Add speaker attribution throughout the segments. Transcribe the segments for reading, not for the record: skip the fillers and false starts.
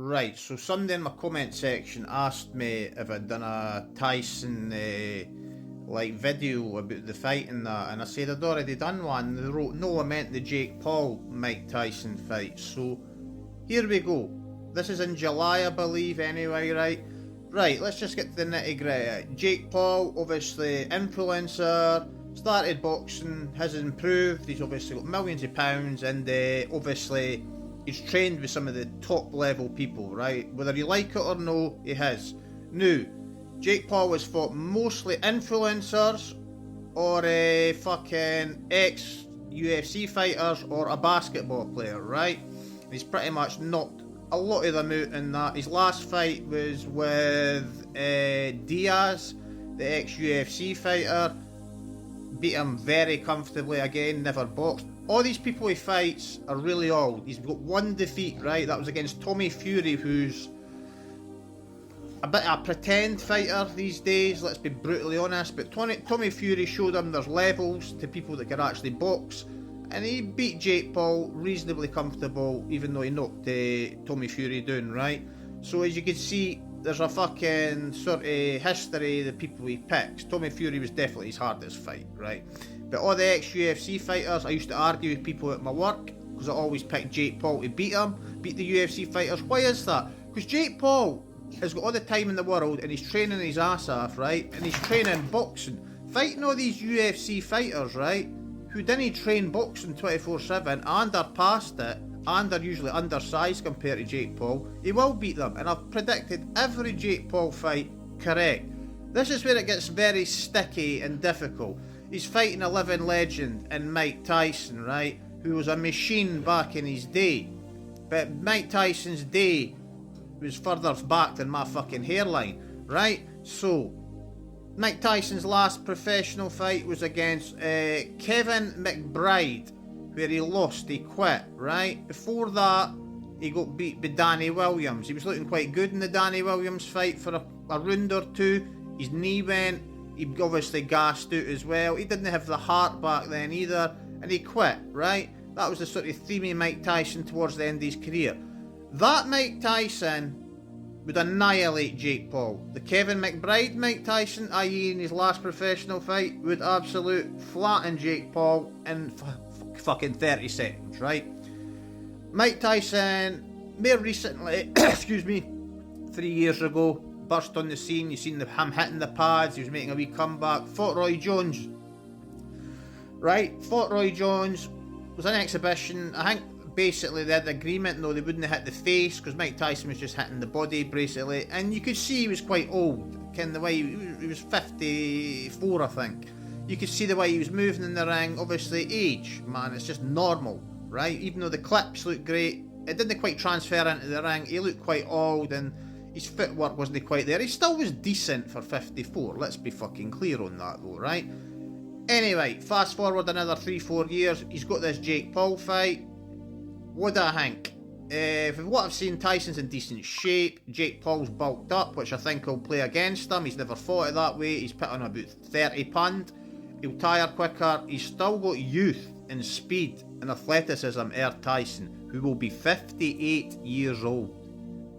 Speaker 1: Right, so somebody in my comment section asked me if I'd done a Tyson video about the fight and that, and I said I'd already done one. They wrote, no, I meant the Jake Paul Mike Tyson fight. So here we go. This is in July, I believe, anyway, right? Right, let's just get to the nitty gritty. Jake Paul, obviously influencer, started boxing, has improved. He's obviously got millions of pounds, and obviously he's trained with some of the top level people, right? Whether you like it or no, he has. Now, Jake Paul has fought mostly influencers or fucking ex-UFC fighters or a basketball player, right? He's pretty much knocked a lot of them out in that. His last fight was with Diaz, the ex-UFC fighter. Beat him very comfortably again, never boxed. All these people he fights are really old. He's got one defeat, right? That was against Tommy Fury, who's a bit of a pretend fighter these days, let's be brutally honest. But Tommy Fury showed him there's levels to people that can actually box. And he beat Jake Paul reasonably comfortable, even though he knocked Tommy Fury down, right? So as you can see, there's a fucking sort of history of the people he picks. Tommy Fury was definitely his hardest fight, right? But all the ex-UFC fighters, I used to argue with people at my work, because I always picked Jake Paul to beat him, beat the UFC fighters. Why is that? Because Jake Paul has got all the time in the world, and he's training his ass off, right? And he's training boxing. Fighting all these UFC fighters, right? Who didn't train boxing 24/7 and are past it, and are usually undersized compared to Jake Paul, he will beat them. And I've predicted every Jake Paul fight correct. This is where it gets very sticky and difficult. He's fighting a living legend in Mike Tyson, right? Who was a machine back in his day. But Mike Tyson's day was further back than my fucking hairline, right? So, Mike Tyson's last professional fight was against Kevin McBride, where he lost, he quit, right? Before that, he got beat by Danny Williams. He was looking quite good in the Danny Williams fight for a round or two. His knee went, he obviously gassed out as well. He didn't have the heart back then either, and he quit, right? That was the sort of theme of Mike Tyson towards the end of his career. That Mike Tyson would annihilate Jake Paul. The Kevin McBride Mike Tyson, i.e. in his last professional fight, would absolute flatten Jake Paul in fucking 30 seconds, right? Mike Tyson, more recently, excuse me, 3 years ago, burst on the scene. You seen him hitting the pads, he was making a wee comeback, fought Roy Jones, right? Fought Roy Jones, was an exhibition. I think basically they had the agreement, no, they wouldn't have hit the face, because Mike Tyson was just hitting the body, basically. And you could see he was quite old, kind of the way he was 54, I think. You could see the way he was moving in the ring. Obviously, age, man, it's just normal, right? Even though the clips looked great, it didn't quite transfer into the ring. He looked quite old, and his footwork wasn't quite there. He still was decent for 54, let's be fucking clear on that though, right? Anyway, fast forward another 3-4 years, he's got this Jake Paul fight. What do I think? From what I've seen, Tyson's in decent shape. Jake Paul's bulked up, which I think will play against him. He's never fought it that way. He's put on about 30 pound. He'll tire quicker. He's still got youth and speed and athleticism, Tyson, who will be 58 years old.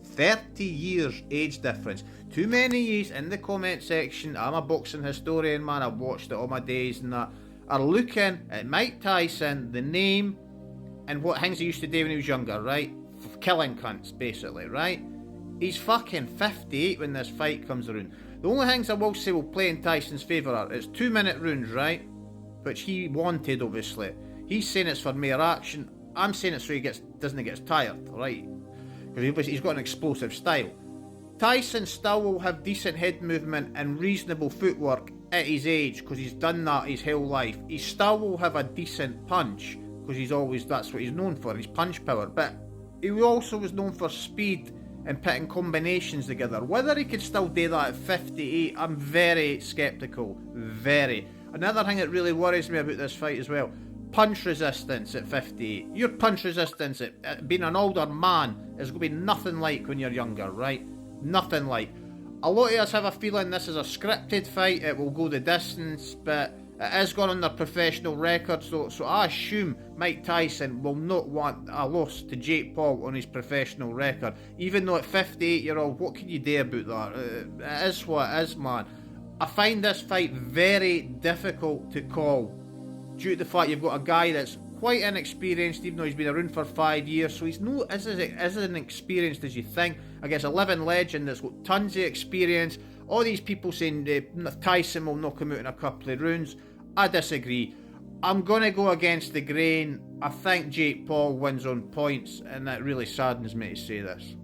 Speaker 1: 30 years age difference. Too many years in the comment section. I'm a boxing historian, man. I've watched it all my days and that. Are looking at Mike Tyson, the name, and what things he used to do when he was younger, right? Killing cunts, basically, right? He's fucking 58 when this fight comes around. The only things I will say will play in Tyson's favour are, it's 2-minute rounds, right? Which he wanted, obviously. He's saying it's for mere action. I'm saying it so he doesn't get tired, right? Because he's got an explosive style. Tyson still will have decent head movement and reasonable footwork at his age, because he's done that his whole life. He still will have a decent punch, because that's what he's known for, his punch power. But he also was known for speed and putting combinations together. Whether he could still do that at 58, I'm very sceptical. Very. Another thing that really worries me about this fight as well, punch resistance at 58. Your punch resistance at being an older man is going to be nothing like when you're younger, right? Nothing like. A lot of us have a feeling this is a scripted fight, it will go the distance, but It is going on their professional records though, so I assume Mike Tyson will not want a loss to Jake Paul on his professional record. Even though at 58-year-old, what can you do about that? It is what it is, man. I find this fight very difficult to call due to the fact you've got a guy that's quite inexperienced, even though he's been around for 5 years, so he's not as inexperienced as you think. Against a living legend that's got tons of experience. All these people saying Tyson will knock him out in a couple of rounds. I disagree. I'm going to go against the grain. I think Jake Paul wins on points, and that really saddens me to say this.